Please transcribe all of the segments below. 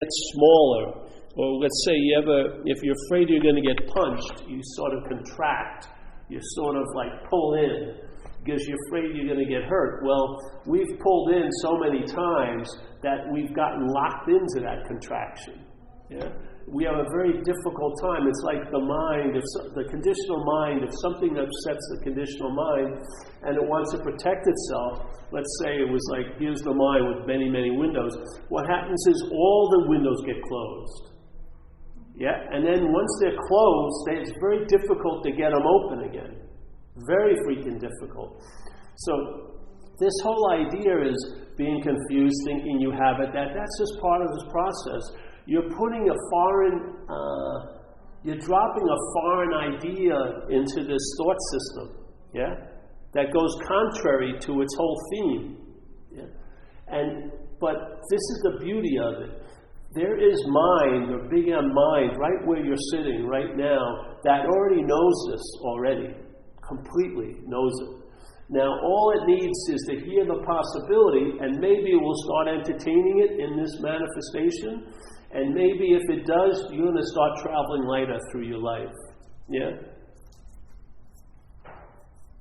It's smaller. Or let's say if you're afraid you're going to get punched, you sort of contract. You sort of like pull in because you're afraid you're going to get hurt. Well, we've pulled in so many times that we've gotten locked into that contraction. Yeah? We have a very difficult time. It's like the mind, the conditional mind, if something upsets the conditional mind and it wants to protect itself, let's say it was like, here's the mind with many, many windows. What happens is all the windows get closed. Yeah? And then once they're closed, it's very difficult to get them open again. Very freaking difficult. So this whole idea is being confused, thinking you have it, that's just part of this process. You're putting you're dropping a foreign idea into this thought system, yeah, that goes contrary to its whole theme. Yeah? But this is the beauty of it. There is mind, or big M mind, right where you're sitting right now, that already knows this already, completely knows it. Now, all it needs is to hear the possibility, and maybe it will start entertaining it in this manifestation. And maybe if it does, you're going to start traveling lighter through your life. Yeah?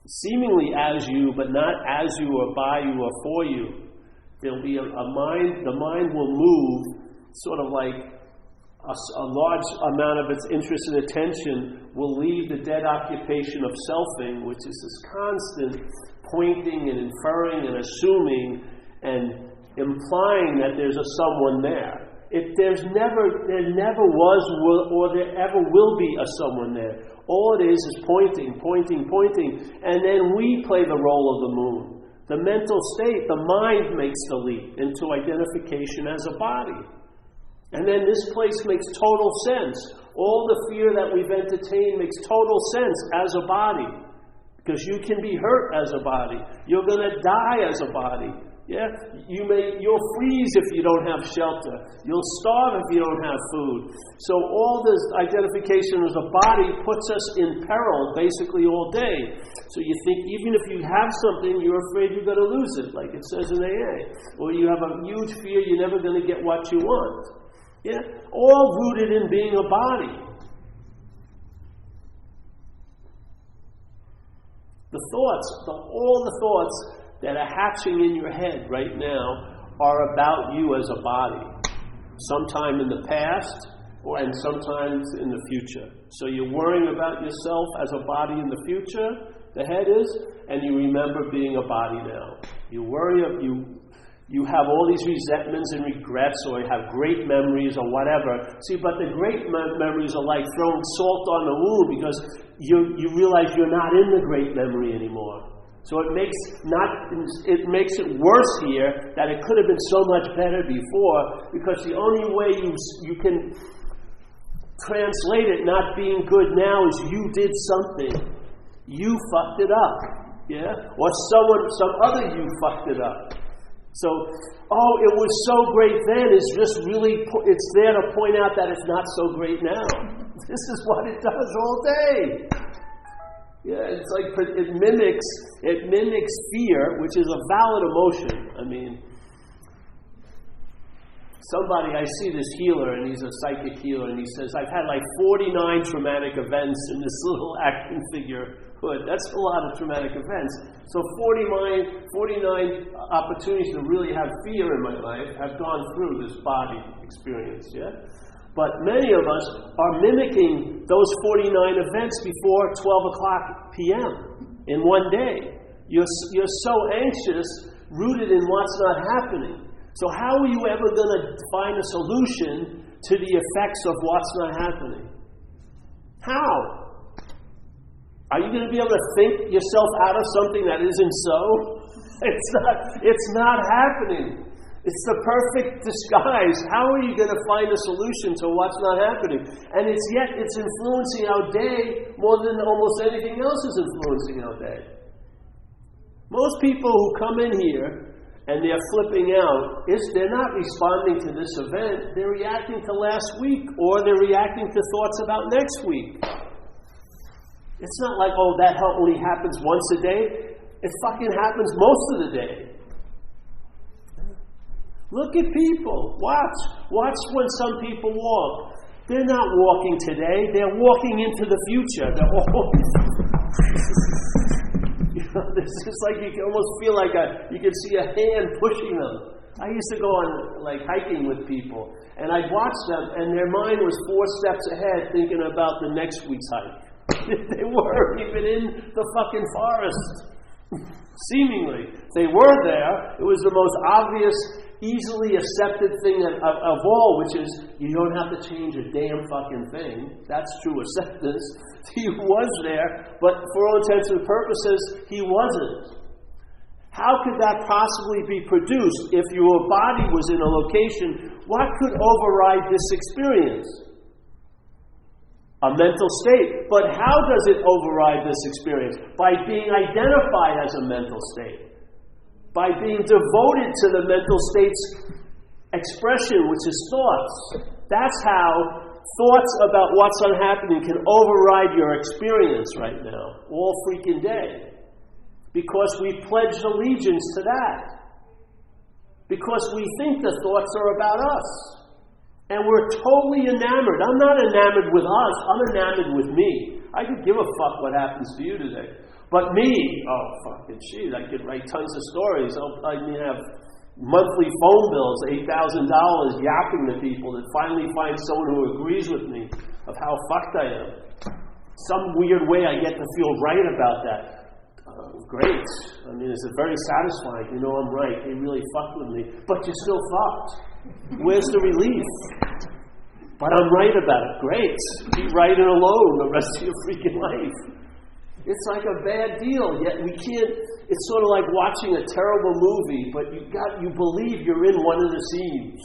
Seemingly as you, but not as you or by you or for you. There'll be a mind, the mind will move sort of like a large amount of its interest and attention will leave the dead occupation of selfing, which is this constant pointing and inferring and assuming and implying that there's a someone there. There never was or there ever will be a someone there. All it is pointing, and then we play the role of the moon. The mental state, the mind makes the leap into identification as a body. And then this place makes total sense. All the fear that we've entertained makes total sense as a body. Because you can be hurt as a body. You're going to die as a body. Yeah? You'll freeze if you don't have shelter. You'll starve if you don't have food. So all this identification as a body puts us in peril basically all day. So you think even if you have something, you're afraid you're going to lose it, like it says in AA. Or you have a huge fear you're never going to get what you want. Yeah? All rooted in being a body. All the thoughts that are hatching in your head right now are about you as a body. Sometime in the past and sometimes in the future. So you're worrying about yourself as a body in the future, the head is, and you remember being a body now. You worry, you have all these resentments and regrets, or you have great memories or whatever. See, but the great memories are like throwing salt on the wound because you realize you're not in the great memory anymore. So it makes it worse here that it could have been so much better before, because the only way you can translate it not being good now is you did something. You fucked it up. Yeah? Or some other you fucked it up. So, it was so great then is just really, it's there to point out that it's not so great now. This is what it does all day. Yeah, it's like it mimics fear, which is a valid emotion. I mean, I see this healer, and he's a psychic healer, and he says, I've had like 49 traumatic events in this little action figure hood. That's a lot of traumatic events. So 49 opportunities to really have fear in my life have gone through this body experience, yeah? But many of us are mimicking those 49 events before 12 o'clock p.m. in one day. You're so anxious, rooted in what's not happening. So how are you ever going to find a solution to the effects of what's not happening? How? Are you going to be able to think yourself out of something that isn't so? It's not happening. It's the perfect disguise. How are you going to find a solution to what's not happening? And it's influencing our day more than almost anything else is influencing our day. Most people who come in here and they're flipping out, they're not responding to this event. They're reacting to last week, or they're reacting to thoughts about next week. It's not like, that only happens once a day. It fucking happens most of the day. Look at people. Watch. Watch when some people walk. They're not walking today. They're walking into the future. They're always... This is like you can almost feel like you can see a hand pushing them. I used to go on hiking with people, and I'd watch them, and their mind was 4 steps ahead, thinking about the next week's hike. They weren't even in the fucking forest. Seemingly, they were there. It was the most obvious, easily accepted thing of all, which is you don't have to change a damn fucking thing. That's true acceptance. He was there, but for all intents and purposes, he wasn't. How could that possibly be produced if your body was in a location? What could override this experience? A mental state. But how does it override this experience? By being identified as a mental state. By being devoted to the mental state's expression, which is thoughts. That's how thoughts about what's unhappening can override your experience right now, all freaking day. Because we pledged allegiance to that. Because we think the thoughts are about us. And we're totally enamored. I'm not enamored with us, I'm enamored with me. I could give a fuck what happens to you today. But me, oh fucking shit, I could write tons of stories. I have monthly phone bills, $8,000 yapping to people that finally find someone who agrees with me of how fucked I am. Some weird way I get to feel right about that. Great. I mean, it's very satisfying. You know I'm right. They really fucked with me. But you're still fucked. Where's the relief? But I'm right about it. Great. Be right and alone the rest of your freaking life. It's like a bad deal, yet we can't. It's sort of like watching a terrible movie, but you believe you're in one of the scenes.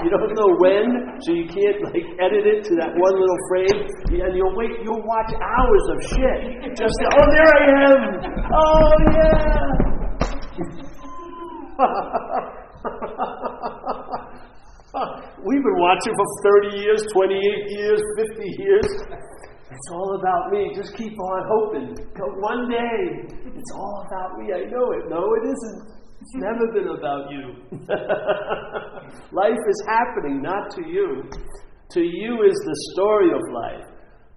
You don't know when, so you can't edit it to that one little frame, and you'll watch hours of shit. Just to, oh, there I am! Oh, yeah! We've been watching for 30 years, 28 years, 50 years. It's all about me. Just keep on hoping. One day, it's all about me. I know it. No, it isn't. It's never been about you. Life is happening, not to you. To you is the story of life.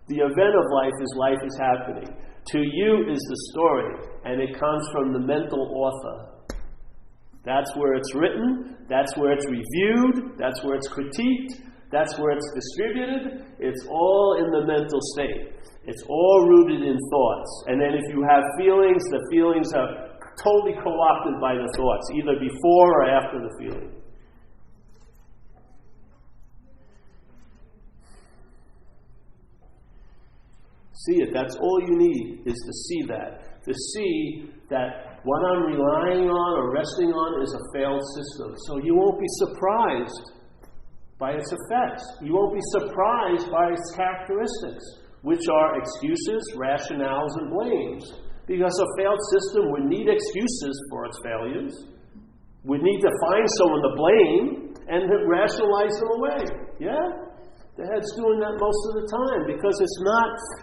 The event of life is happening. To you is the story, and it comes from the mental author. That's where it's written. That's where it's reviewed. That's where it's critiqued. That's where it's distributed. It's all in the mental state. It's all rooted in thoughts. And then if you have feelings, the feelings are totally co-opted by the thoughts, either before or after the feeling. See it. That's all you need, is to see that. To see that what I'm relying on or resting on is a failed system. So you won't be surprised by its effects. You won't be surprised by its characteristics, which are excuses, rationales, and blames. Because a failed system would need excuses for its failures, would need to find someone to blame, and to rationalize them away. Yeah? The head's doing that most of the time, because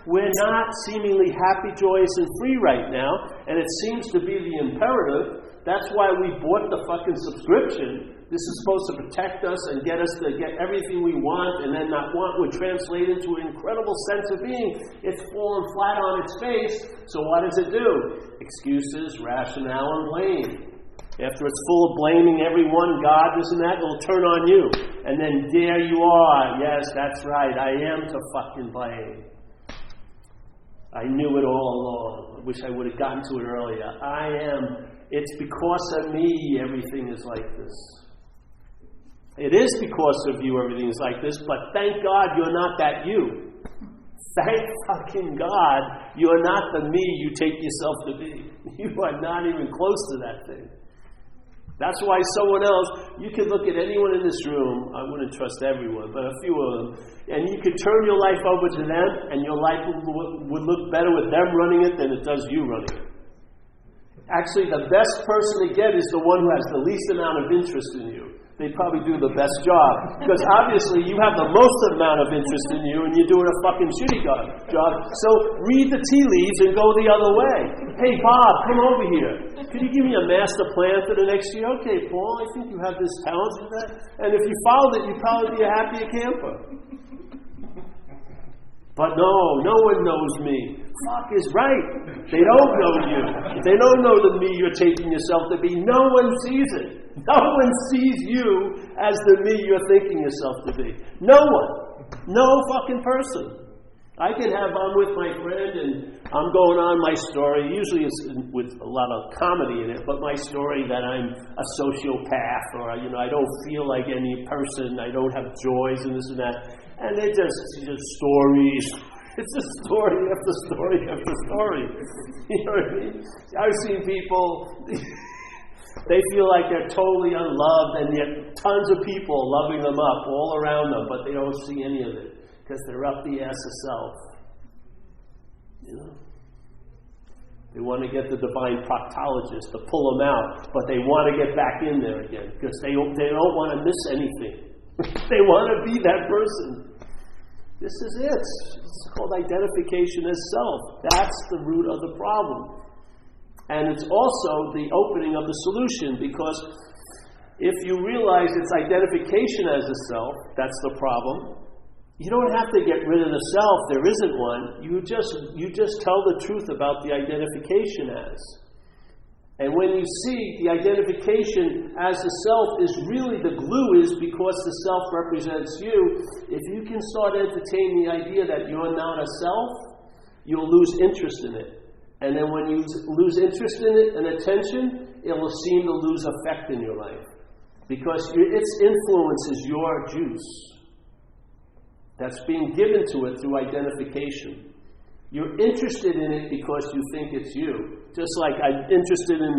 we're not seemingly happy, joyous, and free right now, and it seems to be the imperative. That's why we bought the fucking subscription. This is supposed to protect us and get us to get everything we want, and then not want would translate into an incredible sense of being. It's fallen flat on its face, so what does it do? Excuses, rationale, and blame. After it's full of blaming everyone, God, this and that, it'll turn on you. And then there you are. Yes, that's right. I am to fucking blame. I knew it all along. I wish I would have gotten to it earlier. It's because of me everything is like this. It is because of you everything is like this, but thank God you're not that you. Thank fucking God you're not the me you take yourself to be. You are not even close to that thing. That's why someone else, you could look at anyone in this room, I wouldn't trust everyone, but a few of them, and you could turn your life over to them, and your life would look better with them running it than it does you running it. Actually, the best person to get is the one who has the least amount of interest in you. They probably do the best job. Because obviously you have the most amount of interest in you and you're doing a fucking shitty job. So read the tea leaves and go the other way. Hey, Bob, come over here. Could you give me a master plan for the next year? Okay, Paul, I think you have this talent and that. And if you followed it, you'd probably be a happier camper. But no one knows me. Fuck is right. They don't know you. They don't know the me you're taking yourself to be. No one sees it. No one sees you as the me you're thinking yourself to be. No one. No fucking person. I'm with my friend and I'm going on my story. Usually it's with a lot of comedy in it, but my story that I'm a sociopath or, I don't feel like any person, I don't have joys and this and that. And they're just stories. It's just story after story after story. You know what I mean? I've seen people, they feel like they're totally unloved, and yet tons of people loving them up all around them, but they don't see any of it because they're up the ass of self. They want to get the divine proctologist to pull them out, but they want to get back in there again because they don't want to miss anything. They want to be that person. This is it. It's called identification as self. That's the root of the problem. And it's also the opening of the solution, because if you realize it's identification as a self, that's the problem. You don't have to get rid of the self. There isn't one. You just tell the truth about the identification as. And when you see the identification as the self is really the glue is because the self represents you, if you can start entertaining the idea that you're not a self, you'll lose interest in it. And then when you lose interest in it and attention, it will seem to lose effect in your life. Because its influence is your juice that's being given to it through identification. You're interested in it because you think it's you. Just like I'm interested in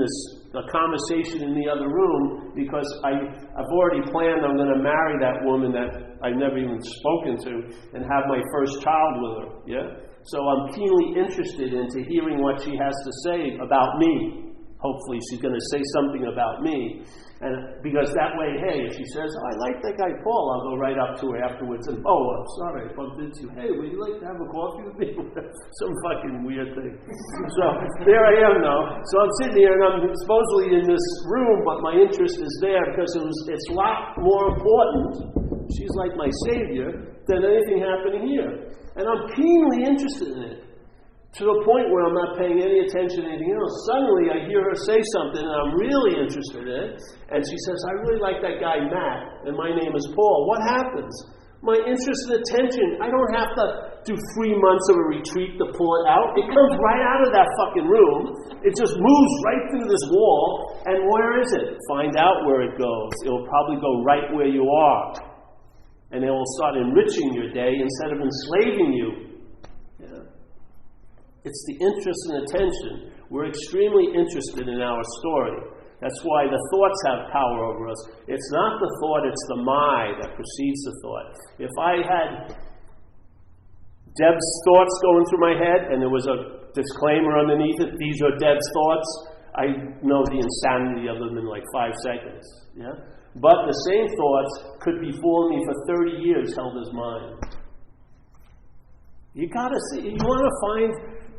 the conversation in the other room because I've already planned I'm going to marry that woman that I've never even spoken to and have my first child with her. Yeah? So I'm keenly interested into hearing what she has to say about me. Hopefully she's going to say something about me. And because that way, hey, if she says, I like that guy Paul, I'll go right up to her afterwards and, I'm sorry, I bumped into you. Hey, would you like to have a coffee with me? Some fucking weird thing. So there I am now. So I'm sitting here and I'm supposedly in this room, but my interest is there because it's a lot more important. She's like my savior than anything happening here. And I'm keenly interested in it. To the point where I'm not paying any attention to anything else. Suddenly I hear her say something and I'm really interested in it. And she says, I really like that guy Matt, and my name is Paul. What happens? My interest and attention, I don't have to do 3 months of a retreat to pull it out. It comes right out of that fucking room. It just moves right through this wall. And where is it? Find out where it goes. It will probably go right where you are. And it will start enriching your day instead of enslaving you. It's the interest and attention. We're extremely interested in our story. That's why the thoughts have power over us. It's not the thought, it's the my that precedes the thought. If I had Deb's thoughts going through my head and there was a disclaimer underneath it, these are Deb's thoughts, I know the insanity of them in like 5 seconds. Yeah? But the same thoughts could be fooling me for 30 years held as mine. You gotta see,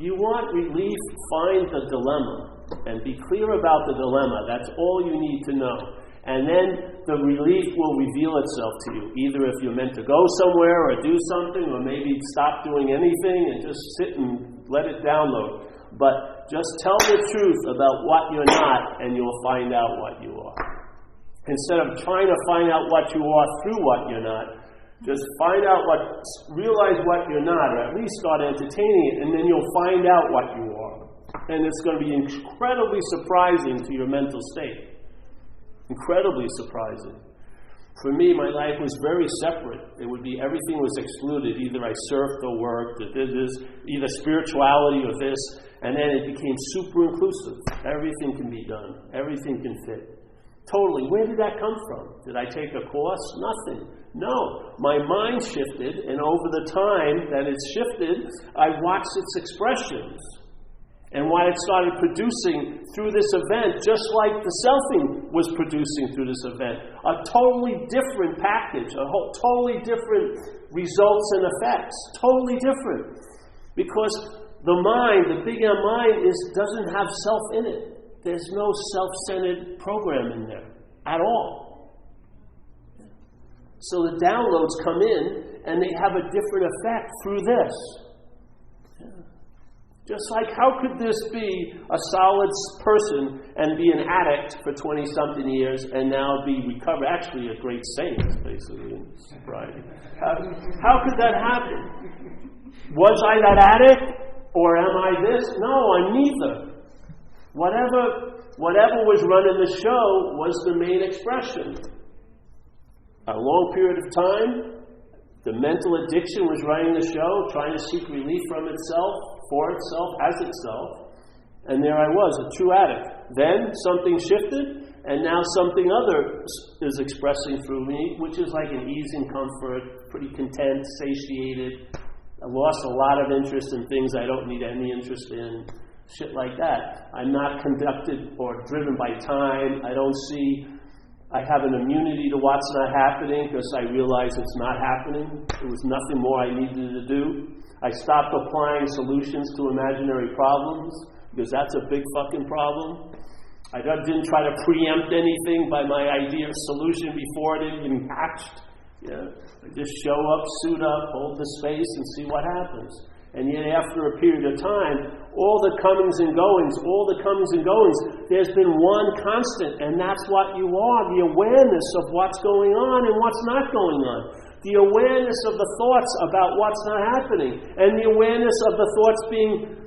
you want relief, find the dilemma and be clear about the dilemma. That's all you need to know. And then the relief will reveal itself to you. Either if you're meant to go somewhere or do something, or maybe stop doing anything and just sit and let it download. But just tell the truth about what you're not and you'll find out what you are. Instead of trying to find out what you are through what you're not, just realize what you're not, or at least start entertaining it, and then you'll find out what you are. And it's going to be incredibly surprising to your mental state. Incredibly surprising. For me, my life was very separate. It would be everything was excluded. Either I surfed or worked, or did this, either spirituality or this, and then it became super inclusive. Everything can be done. Everything can fit. Totally. Where did that come from? Did I take a course? Nothing. No. My mind shifted, and over the time that it's shifted, I watched its expressions. And what it started producing through this event, just like the selfing was producing through this event. A totally different package, totally different results and effects. Totally different. Because the mind, the big M mind, doesn't have self in it. there's no self-centered program in there at all. So the downloads come in and they have a different effect through this. Just like, how could this be a solid person and be an addict for 20-something years and now be recovered? Actually, a great saint, basically, in sobriety. How could that happen? Was I that addict, or am I this? No, I'm neither. Whatever was running the show was the main expression. A long period of time, the mental addiction was running the show, trying to seek relief from itself, for itself, as itself. And there I was, a true addict. Then something shifted, and now something other is expressing through me, which is like an ease and comfort, pretty content, satiated. I lost a lot of interest in things I don't need any interest in. Shit like that. I'm not conducted or driven by time. I have an immunity to what's not happening because I realize it's not happening. There was nothing more I needed to do. I stopped applying solutions to imaginary problems because that's a big fucking problem. I didn't try to preempt anything by my idea of solution before it even hatched. I just show up, suit up, hold the space, and see what happens. And yet after a period of time, all the comings and goings, there's been one constant, and that's what you are, the awareness of what's going on and what's not going on. The awareness of the thoughts about what's not happening, and the awareness of the thoughts being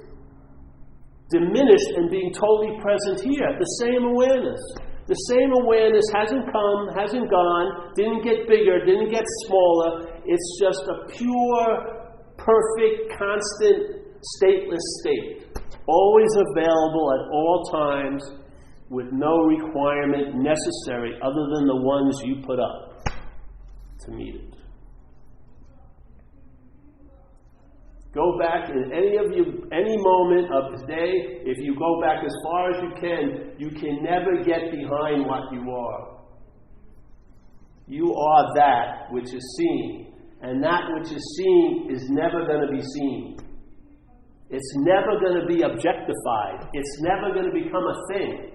diminished and being totally present here. The same awareness. The same awareness hasn't come, hasn't gone, didn't get bigger, didn't get smaller. It's just a pure, perfect, constant, stateless state. Always available at all times with no requirement necessary other than the ones you put up to meet it. Go back in any moment of the day, if you go back as far as you can never get behind what you are. You are that which is seen. And that which is seen is never going to be seen. It's never going to be objectified. It's never going to become a thing.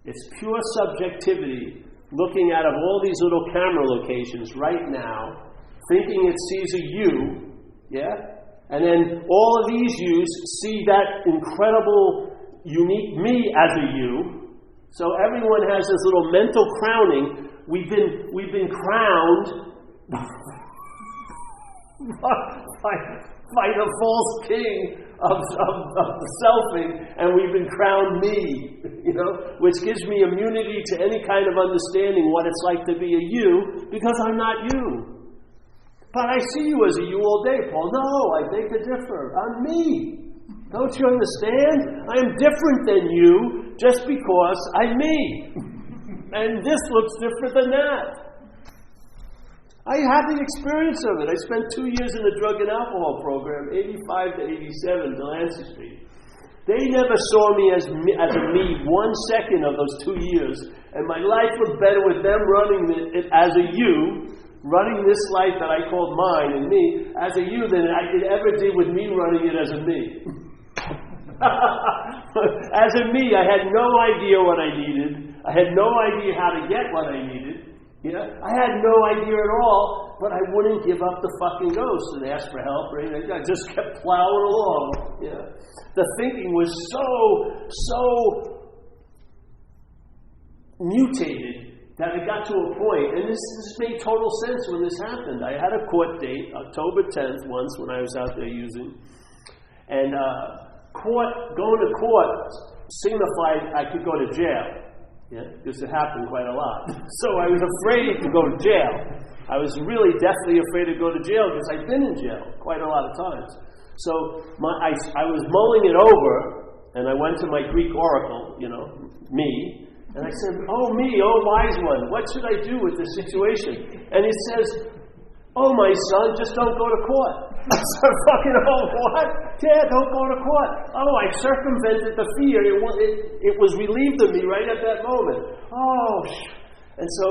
It's pure subjectivity, looking out of all these little camera locations right now, thinking it sees a you, and then all of these yous see that incredible, unique me as a you. So everyone has this little mental crowning. We've been crowned by the false king of the selfing, and we've been crowned me, which gives me immunity to any kind of understanding what it's like to be a you, because I'm not you. But I see you as a you all day, Paul. No, I beg to differ. I'm me. Don't you understand? I am different than you just because I'm me. And this looks different than that. I had the experience of it. I spent 2 years in the drug and alcohol program, 85 to 87, Delancey Street. They never saw me as a me 1 second of those 2 years. And my life was better with them running it as a you, running this life that I called mine and me, as a you, than I could ever do with me running it as a me. As a me, I had no idea what I needed. I had no idea how to get what I needed. I had no idea at all, but I wouldn't give up the fucking ghost and ask for help or anything. I just kept plowing along. The thinking was so mutated that it got to a point, and this made total sense when this happened. I had a court date, October 10th, once when I was out there using, and going to court signified I could go to jail. Because it happened quite a lot. So I was afraid to go to jail. I was really deathly afraid to go to jail because I've been in jail quite a lot of times. So I was mulling it over, and I went to my Greek oracle, me, and I said, "Oh me, oh wise one, what should I do with this situation?" And it says, "Oh my son, just don't go to court." I said, "Fucking what? Dad, don't go to court." Oh, I circumvented the fear. It was relieved of me right at that moment. And so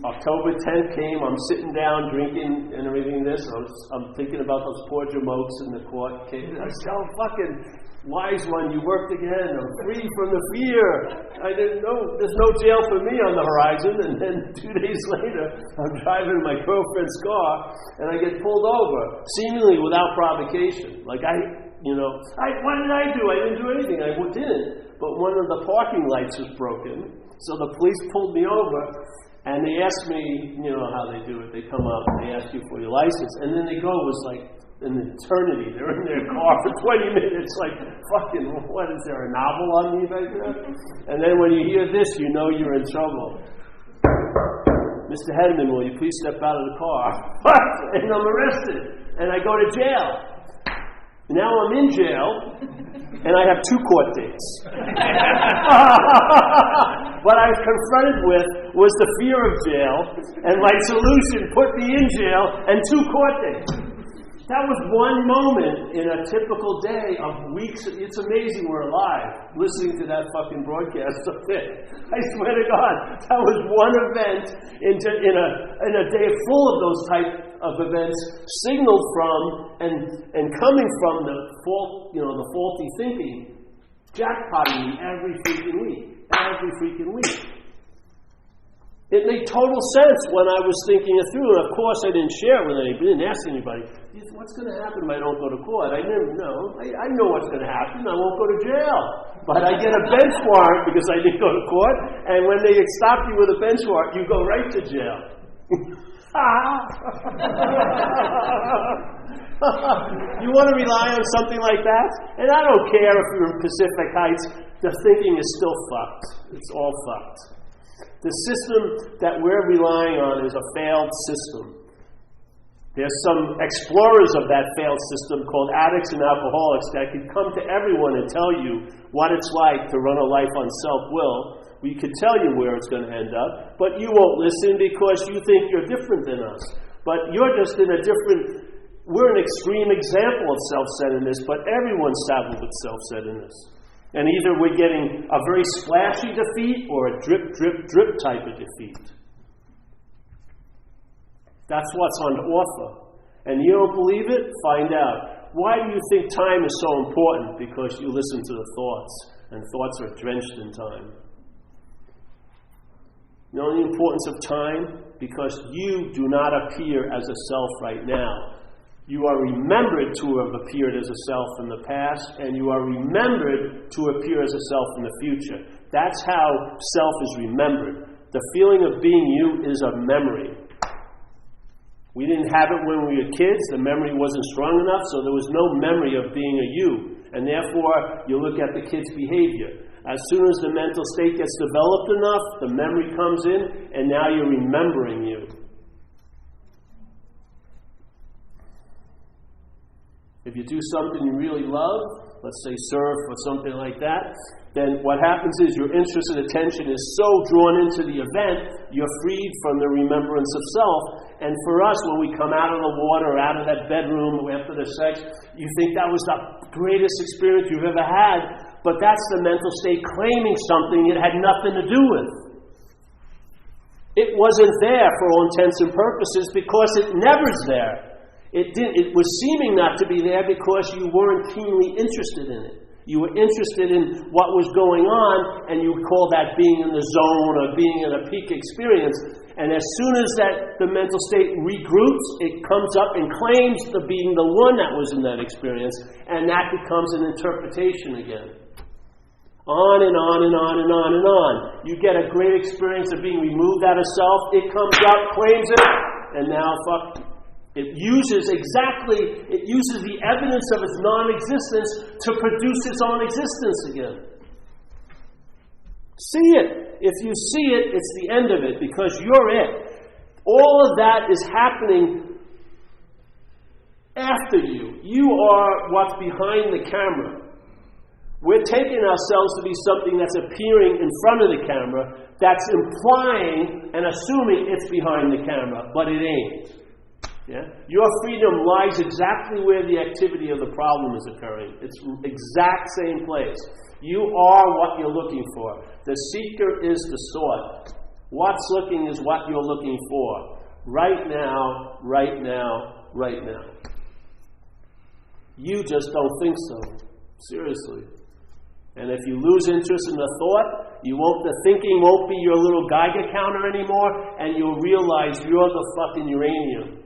October 10th came, I'm sitting down drinking and everything I'm thinking about those poor jamokes in the court case. I said, oh, fucking wise one, you worked again. I'm free from the fear. I didn't know, there's no jail for me on the horizon. And then 2 days later, I'm driving in my girlfriend's car and I get pulled over, seemingly without provocation. Like what did I do? I didn't do anything. I didn't. But one of the parking lights was broken. So the police pulled me over. And they asked me, you know how they do it. They come up and they ask you for your license. And then they go, it was like an eternity. They're in their car for 20 minutes. Like, fucking, what is there, a novel on me right now? And then when you hear this, you know you're in trouble. Mr. Hedman, will you please step out of the car? And I'm arrested. And I go to jail. Now I'm in jail. And I have 2 court dates. What I was confronted with was the fear of jail, and my solution, put me in jail, and 2 court dates. That was one moment in a typical day of weeks. It's amazing we're alive, listening to that fucking broadcast up there. I swear to God, that was one event in a day full of those type of events, signaled from and coming from the faulty thinking, jackpotting me every freaking week. It made total sense when I was thinking it through, and of course I didn't share it with anybody, didn't ask anybody, what's going to happen if I don't go to court? I didn't know. I know what's going to happen. I won't go to jail. But I get a bench warrant because I didn't go to court, and when they stop you with a bench warrant, you go right to jail. You want to rely on something like that? And I don't care if you're in Pacific Heights, the thinking is still fucked. It's all fucked. The system that we're relying on is a failed system. There's some explorers of that failed system called addicts and alcoholics that could come to everyone and tell you what it's like to run a life on self-will. We could tell you where it's going to end up, but you won't listen because you think you're different than us. But you're just in we're an extreme example of self-centeredness, but everyone's saddled with self-centeredness. And either we're getting a very splashy defeat or a drip, drip, drip type of defeat. That's what's on offer. And you don't believe it? Find out. Why do you think time is so important? Because you listen to the thoughts, and thoughts are drenched in time. You know the importance of time? Because you do not appear as a self right now. You are remembered to have appeared as a self in the past, and you are remembered to appear as a self in the future. That's how self is remembered. The feeling of being you is a memory. We didn't have it when we were kids. The memory wasn't strong enough, so there was no memory of being a you. And therefore, you look at the kid's behavior. As soon as the mental state gets developed enough, the memory comes in, and now you're remembering you. If you do something you really love, let's say surf or something like that, then what happens is your interest and attention is so drawn into the event, you're freed from the remembrance of self. And for us, when we come out of the water, out of that bedroom after the sex, you think that was the greatest experience you've ever had, but that's the mental state claiming something it had nothing to do with. It wasn't there for all intents and purposes because it never's there. It was seeming not to be there because you weren't keenly interested in it. You were interested in what was going on, and you would call that being in the zone or being in a peak experience. And as soon as the mental state regroups, it comes up and claims the being the one that was in that experience, and that becomes an interpretation again. On and on and on and on and on. You get a great experience of being removed out of self, it comes up, claims it, and now It uses the evidence of its non-existence to produce its own existence again. See it. If you see it, it's the end of it because you're it. All of that is happening after you. You are what's behind the camera. We're taking ourselves to be something that's appearing in front of the camera, that's implying and assuming it's behind the camera, but it ain't. Yeah? Your freedom lies exactly where the activity of the problem is occurring. It's exact same place. You are what you're looking for. The seeker is the sought. What's looking is what you're looking for. Right now, right now, right now. You just don't think so. Seriously. And if you lose interest in the thought, the thinking won't be your little Geiger counter anymore, and you'll realize you're the fucking uranium.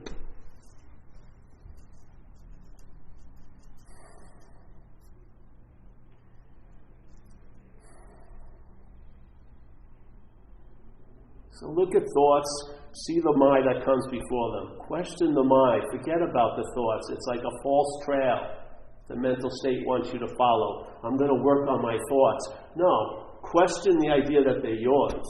So look at thoughts, see the mind that comes before them. Question the mind, forget about the thoughts. It's like a false trail the mental state wants you to follow. I'm going to work on my thoughts. No, question the idea that they're yours.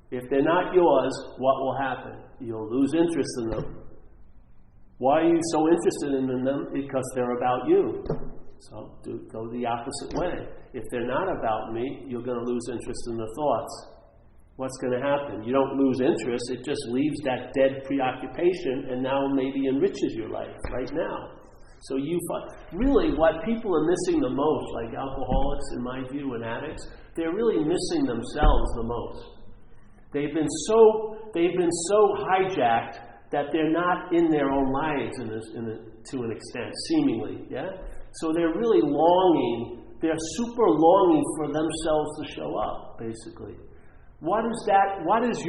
If they're not yours, what will happen? You'll lose interest in them. Why are you so interested in them? Because they're about you. So go the opposite way. If they're not about me, you're going to lose interest in the thoughts. What's going to happen? You don't lose interest, it just leaves that dead preoccupation and now maybe enriches your life right now. So really what people are missing the most, like alcoholics in my view and addicts, they're really missing themselves the most. They've been so hijacked that they're not in their own lives to an extent, seemingly. Yeah? So they're really longing, they're super longing for themselves to show up, basically. What is that? What is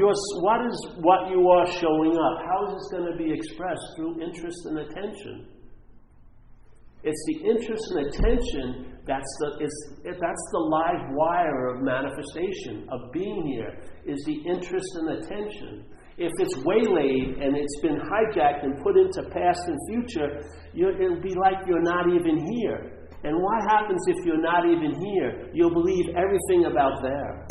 what you are showing up? How is this going to be expressed? Through interest and attention. It's the interest and attention that's the live wire of manifestation, of being here, is the interest and attention. If it's waylaid and it's been hijacked and put into past and future, it'll be like you're not even here. And what happens if you're not even here? You'll believe everything about there.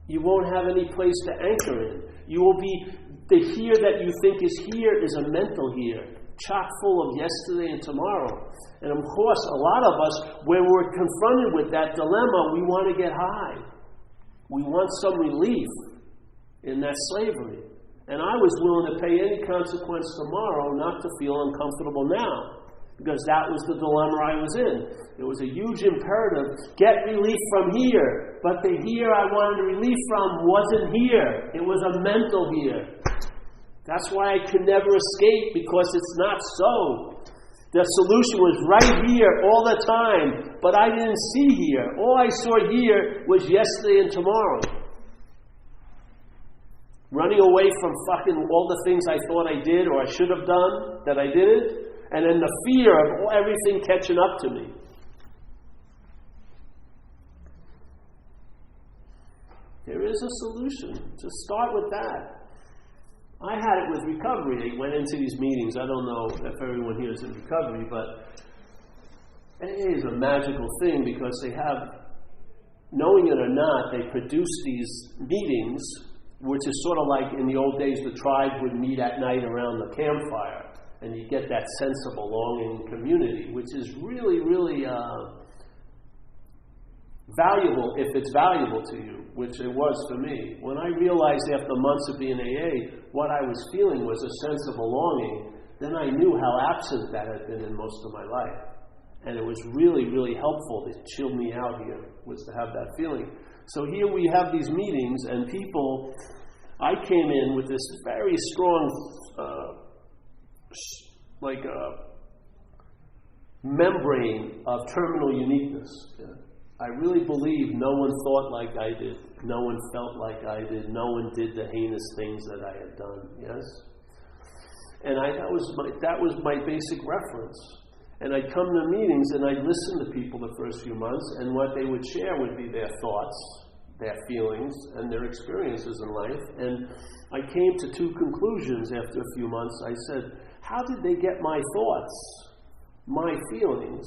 You won't have any place to anchor in. You will be, the here that you think is here is a mental here, chock full of yesterday and tomorrow. And of course, a lot of us, when we're confronted with that dilemma, we want to get high. We want some relief in that slavery. And I was willing to pay any consequence tomorrow not to feel uncomfortable now, because that was the dilemma I was in. It was a huge imperative, get relief from here. But the here I wanted relief from wasn't here. It was a mental here. That's why I could never escape, because it's not so. The solution was right here all the time, but I didn't see here. All I saw here was yesterday and tomorrow. Running away from fucking all the things I thought I did or I should have done that I didn't, and then the fear of everything catching up to me. There is a solution. Just start with that. I had it with recovery. I went into these meetings. I don't know if everyone here is in recovery, but AA is a magical thing, because they have, knowing it or not, they produce these meetings, which is sort of like in the old days the tribe would meet at night around the campfire, and you get that sense of belonging and community, which is really, really valuable if it's valuable to you, which it was for me. When I realized after months of being AA, what I was feeling was a sense of belonging, then I knew how absent that had been in most of my life. And it was really, really helpful to chill me out here, was to have that feeling. So here we have these meetings, and people, I came in with this very strong, membrane of terminal uniqueness. Yeah. I really believe no one thought like I did. No one felt like I did. No one did the heinous things that I had done. Yes? And that was my basic reference. And I'd come to meetings and I'd listen to people the first few months, and what they would share would be their thoughts, their feelings, and their experiences in life. And I came to two conclusions after a few months. I said, how did they get my thoughts, my feelings,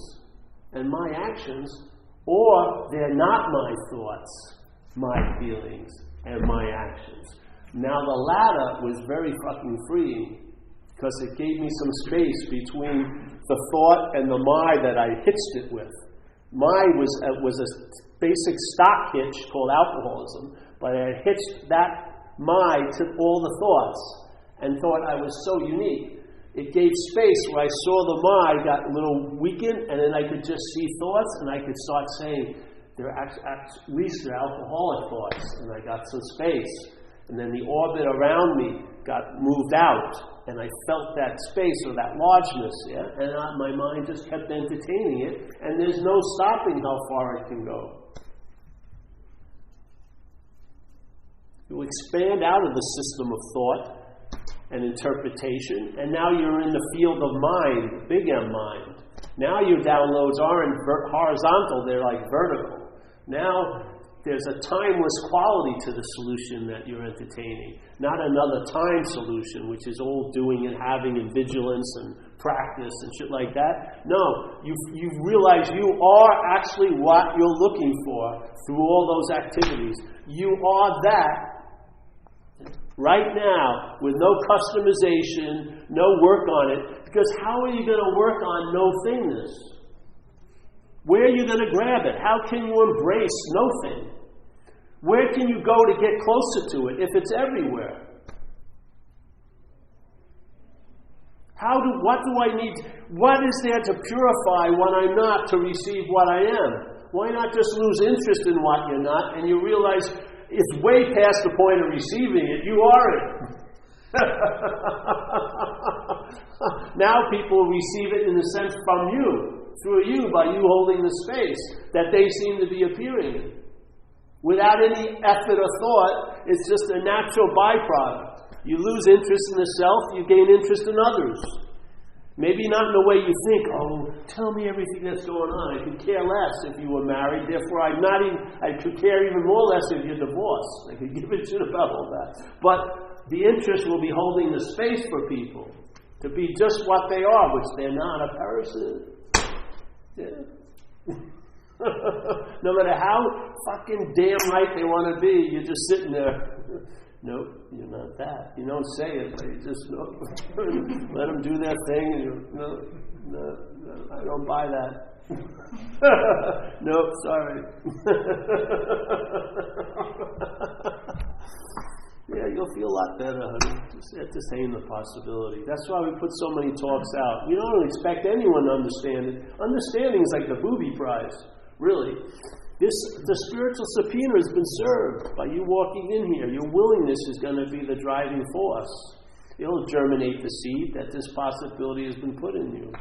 and my actions? Or they're not my thoughts, my feelings, and my actions. Now the latter was very fucking freeing, because it gave me some space between the thought and the my that I hitched it with. My was a basic stock hitch called alcoholism, but I hitched that my to all the thoughts and thought I was so unique. It gave space where I saw the my got a little weakened, and then I could just see thoughts, and I could start saying, at least they're alcoholic thoughts, and I got some space. And then the orbit around me got moved out, and I felt that space or that largeness, yeah? And my mind just kept entertaining it, and there's no stopping how far it can go. You expand out of the system of thought and interpretation, and now you're in the field of mind, big M mind. Now your downloads aren't horizontal, they're like vertical. Now there's a timeless quality to the solution that you're entertaining, not another time solution, which is all doing and having and vigilance and practice and shit like that. No, you've realized you are actually what you're looking for through all those activities. You are that right now with no customization, no work on it, because how are you going to work on no thingness? Where are you going to grab it? How can you embrace no thing? Where can you go to get closer to it if it's everywhere? What do I need? What is there to purify what I'm not to receive what I am? Why not just lose interest in what you're not and you realize it's way past the point of receiving it, you are it. Now people receive it in a sense from you, through you, by you holding the space that they seem to be appearing in. Without any effort or thought, it's just a natural byproduct. You lose interest in the self, you gain interest in others. Maybe not in the way you think, tell me everything that's going on. I could care less if you were married, therefore I could care even more less if you're divorced. I could give a shit about all that. But the interest will be holding the space for people to be just what they are, which they're not, a person. Yeah. No matter how fucking damn right they want to be, you're just sitting there. Nope, you're not that. You don't say it, but you just let them do their thing. And no, I don't buy that. Nope, sorry. Yeah, you'll feel a lot better, honey. Just entertain the possibility. That's why we put so many talks out. We don't expect anyone to understand it. Understanding is like the booby prize, really. The spiritual subpoena has been served by you walking in here. Your willingness is going to be the driving force. It'll germinate the seed that this possibility has been put in you.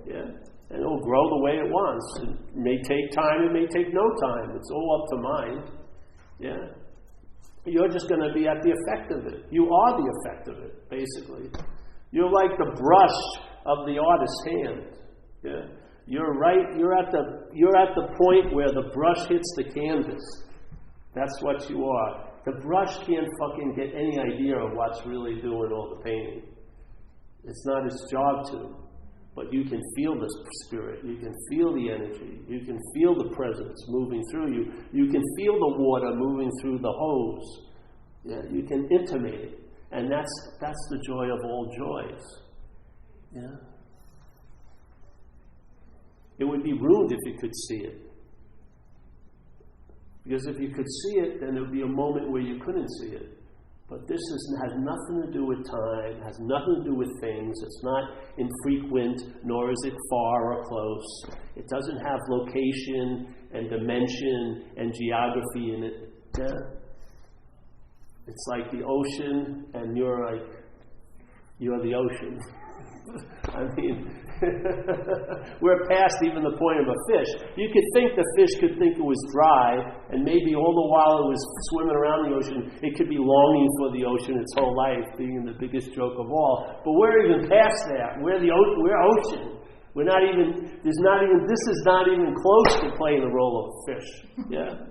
Yeah? And it'll grow the way it wants. It may take time, it may take no time. It's all up to mind. Yeah? You're just going to be at the effect of it. You are the effect of it, basically. You're like the brush of the artist's hand. Yeah? You're right. You're at the point where the brush hits the canvas. That's what you are. The brush can't fucking get any idea of what's really doing all the painting. It's not its job to. But you can feel the spirit. You can feel the energy. You can feel the presence moving through you. You can feel the water moving through the hose. Yeah, you can intimate it, and that's the joy of all joys. Yeah. It would be ruined if you could see it. Because if you could see it, then there would be a moment where you couldn't see it. But this has nothing to do with time, has nothing to do with things. It's not infrequent, nor is it far or close. It doesn't have location and dimension and geography in it. Yeah. It's like the ocean, and you're the ocean. I mean, we're past even the point of a fish. You could think the fish could think it was dry, and maybe all the while it was swimming around the ocean, it could be longing for the ocean its whole life, being the biggest joke of all. But we're even past that. We're ocean. This is not even close to playing the role of a fish. Yeah.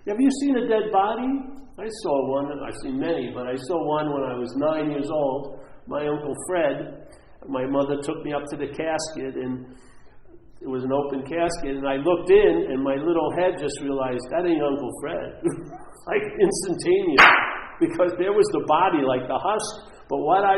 Have you seen a dead body? I saw one. I've seen many, but I saw one when I was 9 years old. My Uncle Fred. My mother took me up to the casket, and it was an open casket, and I looked in, and my little head just realized, that ain't Uncle Fred. Like instantaneous. Because there was the body, like the husk. But I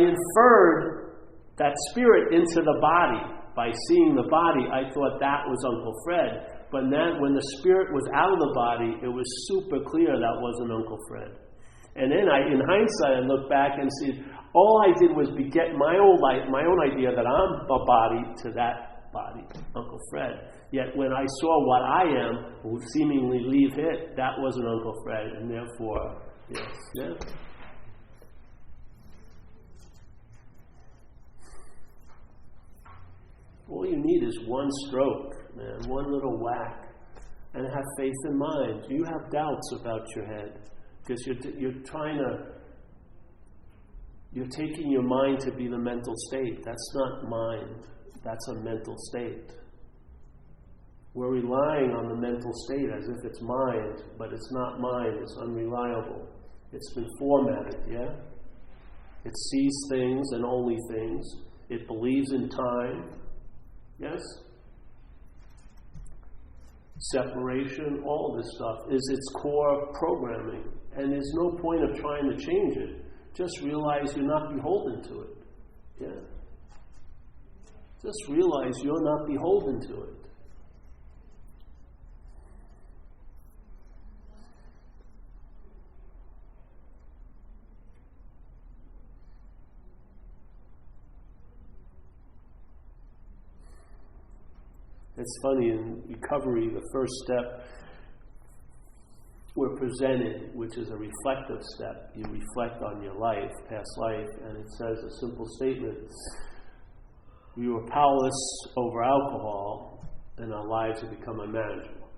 inferred that spirit into the body. By seeing the body, I thought that was Uncle Fred. But then when the spirit was out of the body, it was super clear that wasn't Uncle Fred. And then in hindsight, I look back and see, all I did was beget my own idea that I'm a body to that body, Uncle Fred. Yet when I saw what I am, who seemingly leave it, that wasn't Uncle Fred, and therefore, yes, yeah. All you need is one stroke, man, one little whack, and have faith in mind. You have doubts about your head because you're taking your mind to be the mental state. That's not mind. That's a mental state. We're relying on the mental state as if it's mind, but it's not mind. It's unreliable. It's been formatted, yeah? It sees things and only things. It believes in time. Yes? Separation, all of this stuff is its core programming. And there's no point of trying to change it. Just realize you're not beholden to it. Yeah? Just realize you're not beholden to it. It's funny, in recovery, the first step we're presented, which is a reflective step. You reflect on your life, past life, and it says a simple statement. We were powerless over alcohol, and our lives have become unmanageable.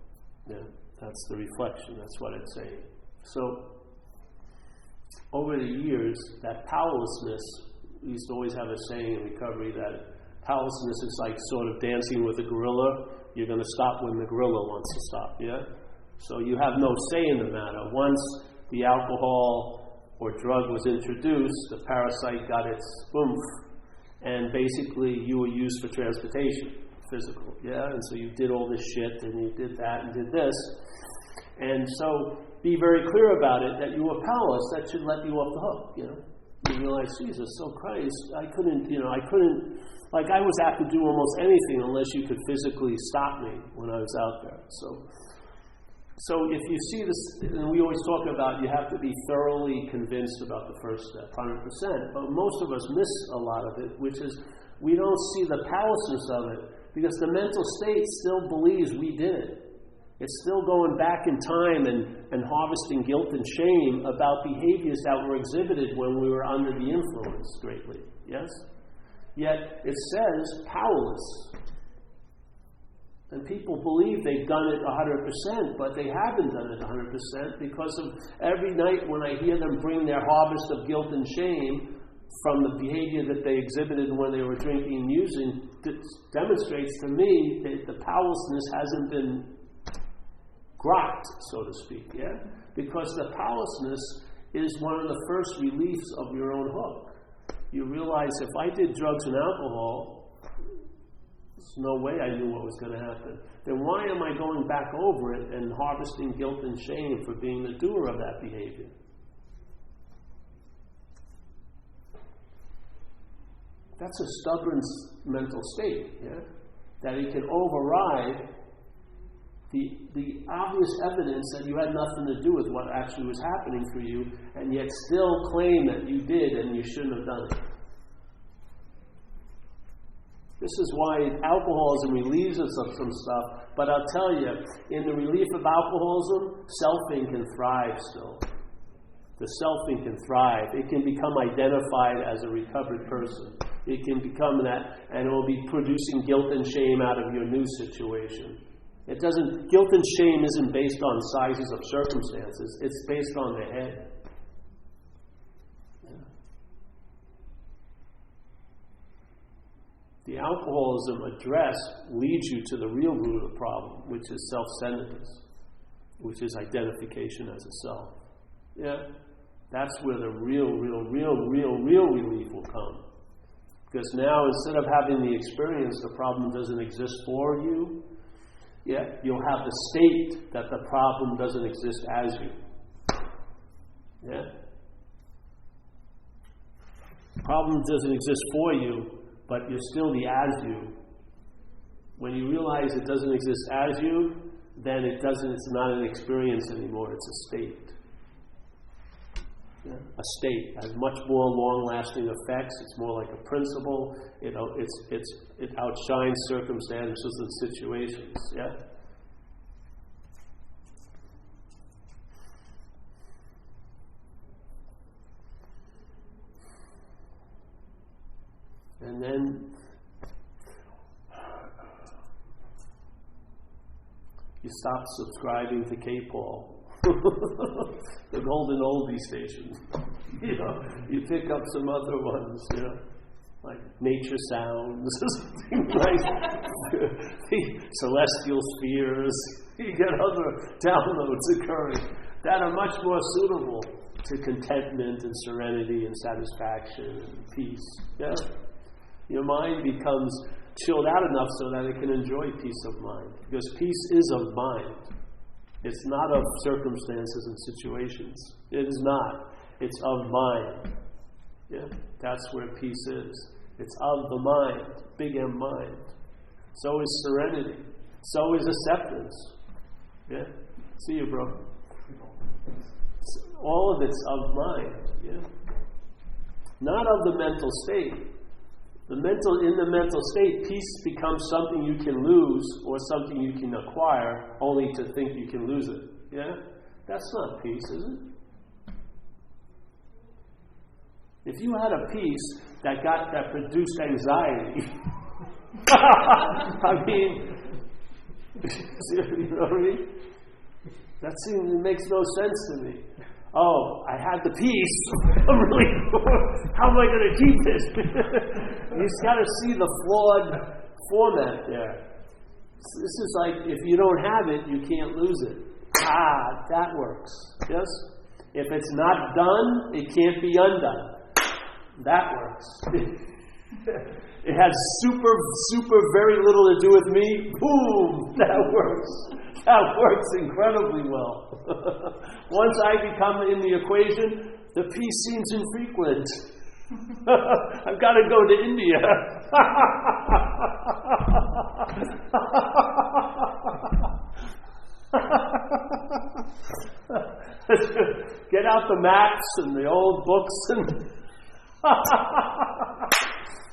Yeah, that's the reflection. That's what it's saying. So, over the years, that powerlessness, we used to always have a saying in recovery that powerlessness is like sort of dancing with a gorilla. You're going to stop when the gorilla wants to stop, yeah? So you have no say in the matter. Once the alcohol or drug was introduced, the parasite got its oomph, and basically you were used for transportation, physical, yeah? And so you did all this shit, and you did that, and did this. And so be very clear about it, that you were powerless. That should let you off the hook, you know? You realize, Jesus, so Christ, I couldn't, like I was apt to do almost anything unless you could physically stop me when I was out there. So if you see this, and we always talk about you have to be thoroughly convinced about the first step, 100%, but most of us miss a lot of it, which is we don't see the powerlessness of it because the mental state still believes we did it. It's still going back in time and harvesting guilt and shame about behaviors that were exhibited when we were under the influence greatly. Yes? Yet it says powerless. And people believe they've done it 100%, but they haven't done it 100% because of every night when I hear them bring their harvest of guilt and shame from the behavior that they exhibited when they were drinking and using, it demonstrates to me that the powerlessness hasn't been grokked, so to speak, yeah? Because the powerlessness is one of the first reliefs of your own hook. You realize if I did drugs and alcohol, there's no way I knew what was going to happen. Then why am I going back over it and harvesting guilt and shame for being the doer of that behavior? That's a stubborn mental state, yeah? That it can override the obvious evidence that you had nothing to do with what actually was happening for you, and yet still claim that you did and you shouldn't have done it. This is why alcoholism relieves us of some stuff, but I'll tell you, in the relief of alcoholism, selfing can thrive still. The selfing can thrive. It can become identified as a recovered person. It can become that, and it will be producing guilt and shame out of your new situation. Guilt and shame isn't based on sizes of circumstances. It's based on the head. Yeah. The alcoholism address leads you to the real root of the problem, which is self-centeredness, which is identification as a self. Yeah. That's where the real relief will come. Because now, instead of having the experience, the problem doesn't exist for you. Yeah, you'll have the state that the problem doesn't exist as you. Yeah? Problem doesn't exist for you, but you're still the as you. When you realize it doesn't exist as you, then it's not an experience anymore, it's a state. Yeah? A state has much more long-lasting effects. It's more like a principle. It outshines circumstances and situations. Yeah. And then you stop subscribing to K-Paul, the golden oldie station. You pick up some other ones, like Nature Sounds, like the Celestial Spheres. You get other downloads occurring that are much more suitable to contentment and serenity and satisfaction and peace. Yeah? Your mind becomes chilled out enough so that it can enjoy peace of mind. Because peace is of mind. It's not of circumstances and situations. It is not. It's of mind. Yeah? That's where peace is. It's of the mind. Big M mind. So is serenity. So is acceptance. Yeah? See you, bro. All of it's of mind. Yeah? Not of the mental state. In the mental state, peace becomes something you can lose or something you can acquire only to think you can lose it. Yeah? That's not peace, is it? If you had a peace that produced anxiety, I mean, you know what I mean? That seems, it makes no sense to me. Oh, I had the peace. I'm really, how am I going to keep this? You've got to see the flawed format there. This is like, if you don't have it, you can't lose it. That works. Yes? If it's not done, it can't be undone. That works. It has super very little to do with me. Boom! That works. That works incredibly well. Once I become in the equation, the peace seems infrequent. I've got to go to India. Get out the maps and the old books and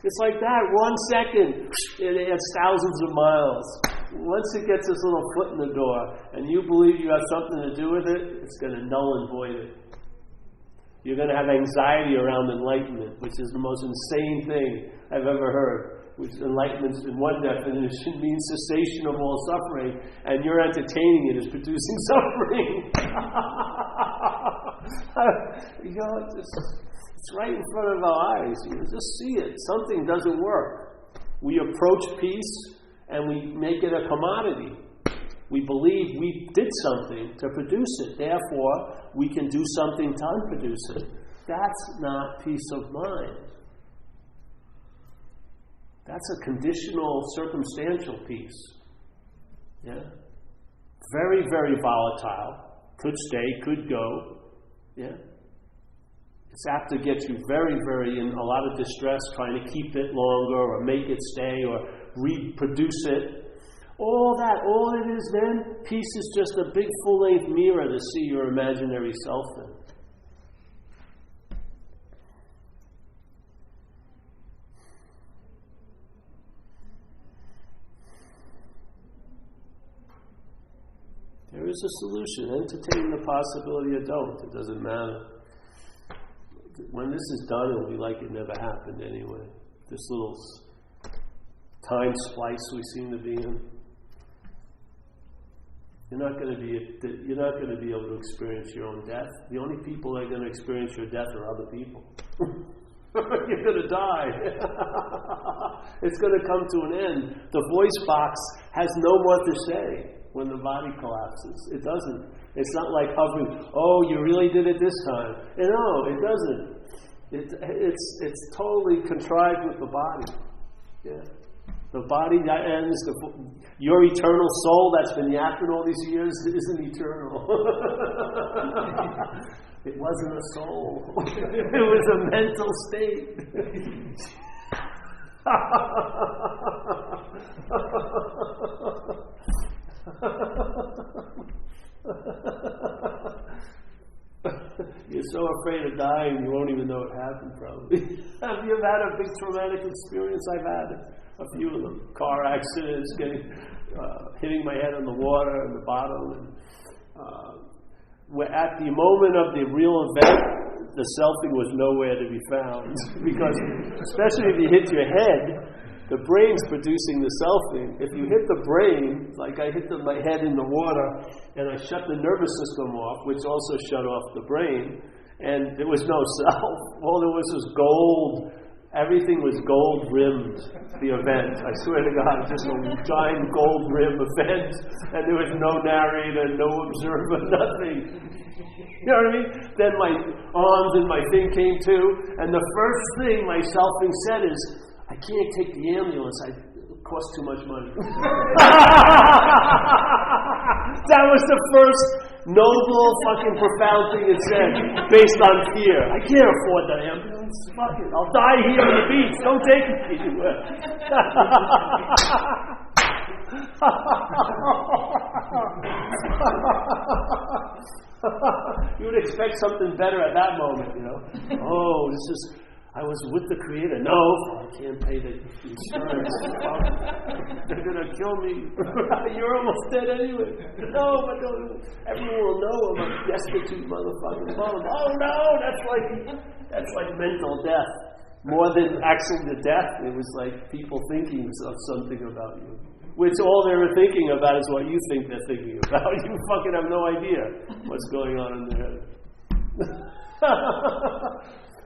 it's like that. 1 second, it adds thousands of miles. Once it gets this little foot in the door, and you believe you have something to do with it, it's going to null and void it. You're going to have anxiety around enlightenment, which is the most insane thing I've ever heard. Which enlightenment, in one definition, means cessation of all suffering, and you're entertaining it as producing suffering. It's right in front of our eyes. You just see it. Something doesn't work. We approach peace and we make it a commodity. We believe we did something to produce it. Therefore, we can do something to unproduce it. That's not peace of mind. That's a conditional, circumstantial peace. Yeah? Very, very volatile. Could stay, could go. Yeah? It's apt to get you very, very in a lot of distress trying to keep it longer or make it stay or reproduce it. All it is then, peace is just a big full-length mirror to see your imaginary self in. There is a solution. Entertain the possibility or don't. It doesn't matter. When this is done, it'll be like it never happened anyway. This little time splice we seem to be in. You're not going to be able to experience your own death. The only people that are going to experience your death are other people. You're going to die. It's going to come to an end. The voice box has no more to say when the body collapses. It doesn't. It's not like hovering, oh, you really did it this time. And no, it doesn't. It's totally contrived with the body. Yeah. The body that ends, your eternal soul that's been yapping all these years isn't eternal. It wasn't a soul. It was a mental state. You're so afraid of dying, you won't even know it happened, probably. Have you ever had a big traumatic experience? I've had a few of them. Car accidents, hitting my head on the water and the bottom. And, at the moment of the real event, the selfing was nowhere to be found. Because, especially if you hit your head, the brain's producing the selfing. If you hit the brain, like I hit my head in the water, and I shut the nervous system off, which also shut off the brain, and there was no self. All there was gold. Everything was gold-rimmed, the event. I swear to God, just a giant gold-rim event, and there was no narrator, no observer, nothing. You know what I mean? Then my arms and my thing came too, and the first thing my selfing said is, I can't take the ambulance. It costs too much money. That was the first noble, fucking profound thing it said, based on fear. I can't afford the ambulance. Fuck it. I'll die here on the beach. Don't take me anywhere. You would expect something better at that moment, you know. Oh, I was with the Creator. No, I can't pay the insurance. They're going to kill me. You're almost dead anyway. No, but everyone will know I'm a destitute motherfucker. Oh no, that's like mental death. More than actually the death, it was like people thinking of something about you. Which all they were thinking about is what you think they're thinking about. You fucking have no idea what's going on in their head.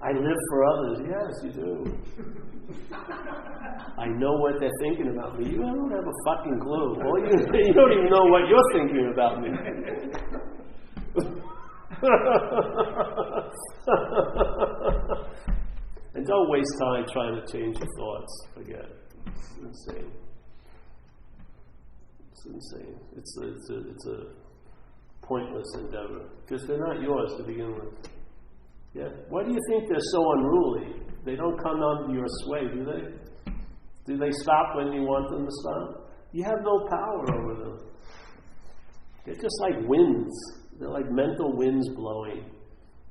I live for others. Yes, you do. I know what they're thinking about me. You don't have a fucking clue. You don't even know what you're thinking about me. And don't waste time trying to change your thoughts. Forget it. It's insane. It's insane. It's a pointless endeavor because they're not yours to begin with. Yeah. Why do you think they're so unruly? They don't come under your sway, do they? Do they stop when you want them to stop? You have no power over them. They're just like winds. They're like mental winds blowing.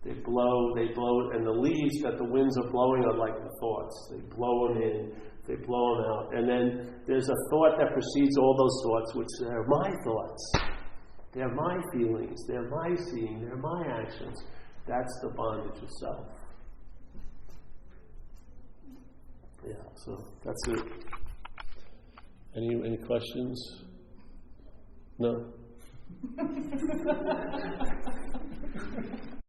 They blow, and the leaves that the winds are blowing are like the thoughts. They blow them in, they blow them out. And then there's a thought that precedes all those thoughts, which are my thoughts. They're my feelings. They're my seeing. They're my actions. That's the bondage of self. Yeah, so that's it. Any questions? No?